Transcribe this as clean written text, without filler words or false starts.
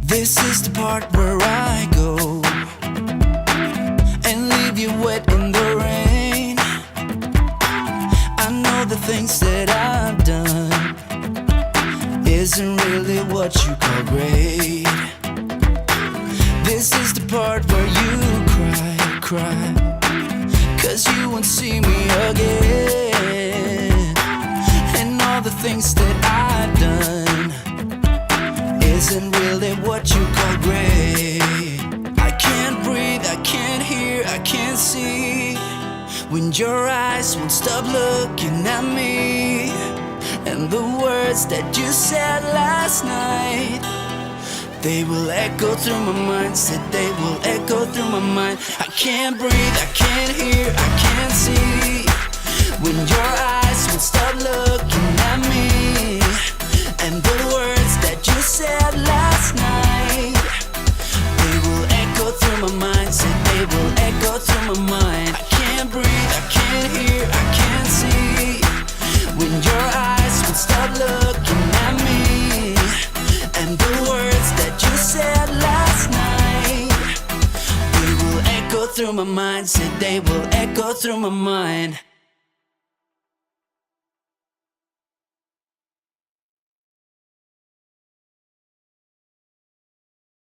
This is the part where I go and leave you wet in the rain. I know the things that I've done isn't really what you call great. This is the part where you cry, 'cause you won't see me again. And all the things that I've done isn't really what you call great. I can't breathe, I can't hear, I can't see when your eyes won't stop looking at me. And the words that you said last night, they will echo through my mind. Said they will echo through my mind. I can't breathe, I can't hear, I can't see when your eyes won't stop looking at me. And the words that you said last night, they will echo through my mind. Said they will echo through my mind. I can't breathe, I can't hear, I can't see when your eyes won't stop looking at me. And the words that you said last night, they will echo through my mind. Said they will echo through my mind.